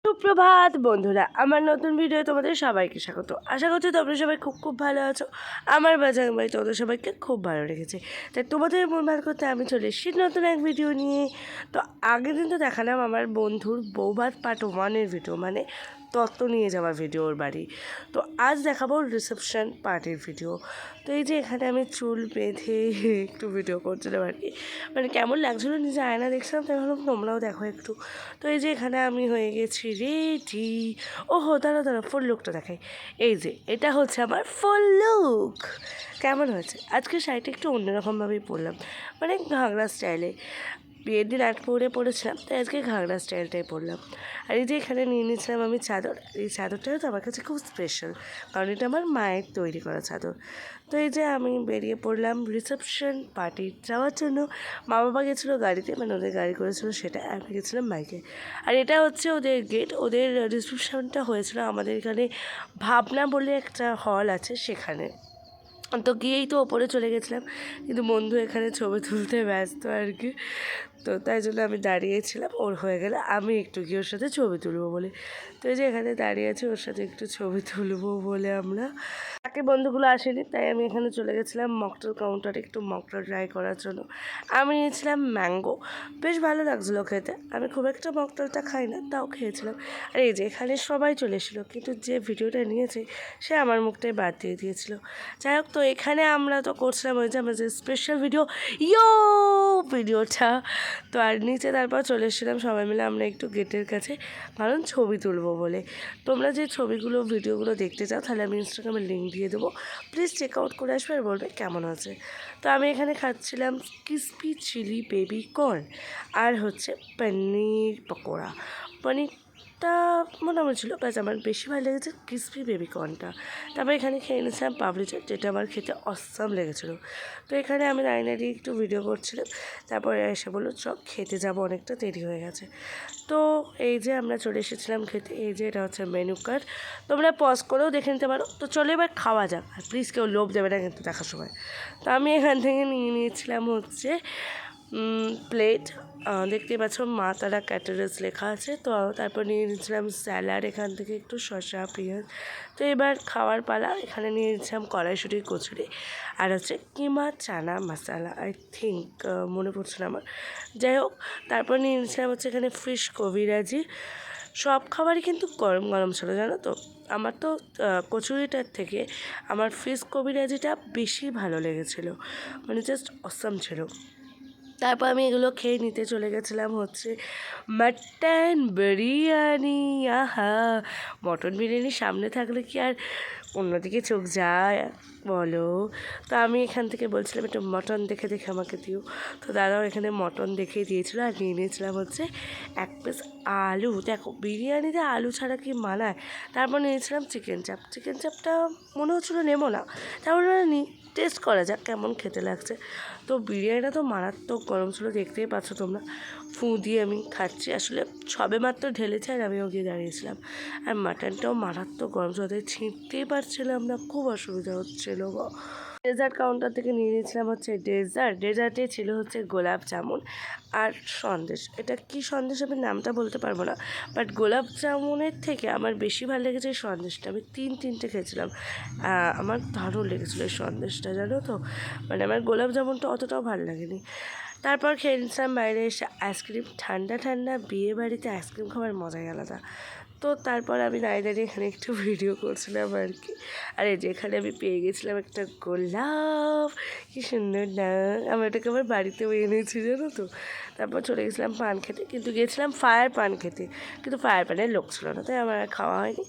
সুপ্রভাত বন্ধুরা, আমার নতুন ভিডিও তোমাদের সবাইকে স্বাগত। আশা করছি তোমরা সবাই খুব খুব ভালো আছো। আমার বাজার ভাই তোমাদের সবাইকে খুব ভালো লেগেছে, তাই তোমাদের মন ভালো করতে আমি চলে এসেছি নতুন এক ভিডিও নিয়ে। তো আগের দিন তো দেখালাম আমার বন্ধুর বৌভাত পার্ট 1-এর ভিডিও, মানে তত্ত্ব নিয়ে যাওয়ার ভিডিও ওর বাড়ি। তো আজ দেখাবো রিসেপশন পার্টির ভিডিও। তো এই যে এখানে আমি চুল বেঁধে একটু ভিডিও করছিলাম আর কি, মানে কেমন লাগছিলো নিজে আয়না দেখছিলাম, তাই ভাবলাম তোমরাও দেখো একটু। তো এই যে এখানে আমি হয়ে গেছি রেডি। ওহো, দাঁড়া ফুল লুকটা দেখাই। এই যে এটা হচ্ছে আমার ফুল লুক। কেমন হয়েছে? আজকে শাড়িটা একটু অন্যরকমভাবেই পরলাম, মানে ঘাগরা স্টাইলে। বিয়ের দিন পরেছিলাম, তাই আজকে ঘাগরা স্টাইলটাই পরলাম। আর এই যে এখানে নিয়ে নিয়েছিলাম আমি চাদর। এই চাদরটাও তো আমার কাছে খুব স্পেশাল, কারণ এটা আমার মায়ের তৈরি করা চাদর। তো এই যে আমি বেরিয়ে পড়লাম রিসেপশন পার্টি যাওয়ার জন্য। মা বাবা গেছিলো গাড়িতে, মানে ওদের গাড়ি করেছিল সেটা, আমি গেছিলাম বাইকে। আর এটা হচ্ছে ওদের গেট। ওদের রিসেপশনটা হয়েছিল আমাদের এখানে ভাবনা বলে একটা হল আছে, সেখানে। তো গিয়েই তো ওপরে চলে গেছিলাম, কিন্তু বন্ধু এখানে ছবি তুলতে ব্যস্ত আর কি। তো তাই জন্য আমি দাঁড়িয়েছিলাম, ওর হয়ে গেলে আমি একটু গিয়ে ওর সাথে ছবি তুলবো বলে। তো এই যে এখানে দাঁড়িয়ে আছি ওর সাথে একটু ছবি তুলবো বলে। আমরা বাকি বন্ধুগুলো আসেনি, তাই আমি এখানে চলে গেছিলাম মকটেল কাউন্টারে একটু মকটেল ট্রাই করার জন্য। আমি নিয়েছিলাম ম্যাঙ্গো, বেশ ভালো লাগছিলো খেতে। আমি খুব একটা মকটেলটা খাই না, তাও খেয়েছিলাম। আর এই যে এখানে সবাই চলে এসেছিলো, কিন্তু যে ভিডিওটা নিয়েছে সে আমার মুখটাই বাদ দিয়ে দিয়েছিল। যাই হোক, তো এখানে আমরা তো করছিলাম ওই যে আমার যে স্পেশাল ভিডিওটা। তো আর নিচে তারপর চলে এসেছিলাম সবাই মিলে আমরা একটু গেটের কাছে, কারণ ছবি তুলবো বলে। তোমরা যে ছবিগুলো ভিডিওগুলো দেখতে চাও তাহলে আমি ইনস্টাগ্রামে লিঙ্ক দিয়ে দেবো, প্লিজ চেক আউট করে আসবে আর বলবে কেমন আছে। তো আমি এখানে খাচ্ছিলাম ক্রিসপি চিলি বেবি কর্ন আর হচ্ছে পনির পকোড়া। পনিরটা মোটামুটি ছিল, ব্যাস আমার বেশি ভালো লেগেছে ক্রিসপি বেবি কর্নটা। তারপর এখানে খেয়ে নিয়েছিলাম পাপড়ি চাট, যেটা আমার খেতে অসাম লেগেছিলো। তো এখানে আমি দাঁড়িয়ে একটু ভিডিও করছিলাম, তারপরে এসে বললো চ খেতে যাবো, অনেকটা দেরি হয়ে গেছে। তো এই যে আমরা চলে এসেছিলাম খেতে। এই যে এটা হচ্ছে মেনু কার্ড, তোমরা পজ করেও দেখে নিতে পারো। তো চলো এবার খাওয়া যাক, আর প্লিজ কেউ লোভ দেবে না কিন্তু দেখার সময়। তো আমি এখান থেকে নিয়ে নিয়েছিলাম হচ্ছে প্লেট, দেখতে পাচ্ছ মা তারা ক্যাটারার্স লেখা আছে। তো তারপর নিয়ে নিয়েছিলাম স্যালাড, এখান থেকে একটু শসা পেঁয়াজ। তো এবার খাওয়ার পালা। এখানে নিয়ে নিয়েছিলাম কড়াইশুঁটি কচুরি আর হচ্ছে কিমা চানা মশালা, আই থিঙ্ক, মনে পড়ছে না আমার। যাই হোক, তারপর নিয়ে নিয়েছিলাম হচ্ছে এখানে ফিশ কবিরাজি। সব খাবারই কিন্তু গরম গরম ছিল, জানো তো। আমার তো কচুরিটার থেকে আমার ফিশ কবিরাজিটা বেশি ভালো লেগেছিলো, মানে জাস্ট অসাম ছিল। তারপর আমি এগুলো খেয়ে নিতে চলে গেছিলাম হচ্ছে মাটন বিরিয়ানি। আহা, মটন বিরিয়ানি সামনে থাকলে কি আর অন্যদিকে চোখ যায় বলো? তো আমি এখান থেকে বলছিলাম একটু মটন দেখে আমাকে দিও। তো দাদাও এখানে মটন দেখেই দিয়েছিলো। আর নিয়ে নিয়েছিলাম হচ্ছে এক পিস আলু। দেখো, বিরিয়ানিতে আলু ছাড়া কি মানায়? তারপর নিয়েছিলাম চিকেন চাপ। চিকেন চাপটা মনে হচ্ছিলো নেবো না, তারপর টেস্ট করা যাক কেমন খেতে লাগছে। তো বিরিয়ানিটা তো মারাত্মক গরম ছিল, দেখতেই পাচ্ছ তোমরা। ফু দিয়ে আমি খাচ্ছি, আসলে সবে মাত্র ঢেলেছে আর আমিও গিয়ে দাঁড়িয়েছিলাম। আর মাটনটাও মারাত্মক গরম ছিল, তাই ছিঁড়তেই পারছিলাম না, খুব অসুবিধা হচ্ছিলো। ডেজার্ট কাউন্টার থেকে নিয়ে নিয়েছিলাম হচ্ছে ডেজার্টে ছিল হচ্ছে গোলাপ জামুন আর সন্দেশ। এটা কি সন্দেশ আমি নামটা বলতে পারবো না, বাট গোলাপ জামুনের থেকে আমার বেশি ভালো লেগেছে এই সন্দেশটা। আমি তিনটে খেয়েছিলাম, আমার দারুণ লেগেছিলো এই সন্দেশটা, জানো তো। মানে আমার গোলাপ জামুনটা অতটাও ভালো লাগেনি। তারপর খেয়ে নিয়েছিলাম বাইরে এসে আইসক্রিম। ঠান্ডা ঠান্ডা বিয়ে বাড়িতে আইসক্রিম খাওয়ার মজাই আলাদা। তো তারপর আমি দাঁড়িয়ে এখানে একটু ভিডিও করছিলাম আর কি। আর এই যে এখানে আমি পেয়ে গেছিলাম একটা গোলাপ, কি সুন্দর না। আমি এটাকে আমার বাড়িতেও এনেছি, জানো তো। তারপর চলে গেছিলাম পান খেতে, কিন্তু গেছিলাম ফায়ার পান খেতে, কিন্তু ফায়ার পানের লোক ছিল না, তাই আমার আর খাওয়া হয়নি।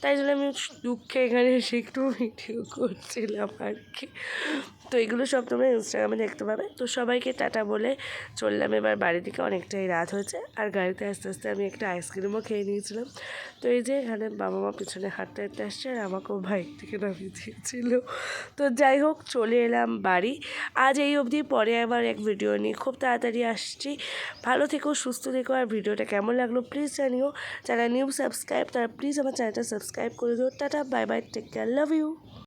তাই জন্য আমি দুঃখে এখানে এসে একটু ভিডিও করছিলাম আর কি। তো এগুলো সব তোমরা ইনস্টাগ্রামে দেখতে পাবে। তো সবাইকে টাটা বলে চললাম এবার বাড়ি থেকে, অনেকটাই রাত হয়েছে। আর গাড়িতে আস্তে আস্তে আমি একটা আইসক্রিমও খেয়ে নিয়েছিলাম। তো এই যে এখানে বাবা মা পিছনে হাঁটতে হাঁটতে আসছে, আর আমাকেও বাইক থেকে নামিয়ে দিয়েছিল। তো যাই হোক, চলে এলাম বাড়ি। আজ এই অবধি, পরে আবার এক ভিডিও নিয়ে খুব তাড়াতাড়ি আসছি। ভালো থেকো, সুস্থ থেকো। আর ভিডিওটা কেমন লাগলো প্লিজ জানিও। যারা নিউ সাবস্ক্রাইব তারা প্লিজ আমার চ্যানেলটা সাবস্ক্রাইব করে দিও। Tata, bye bye, take care, love you.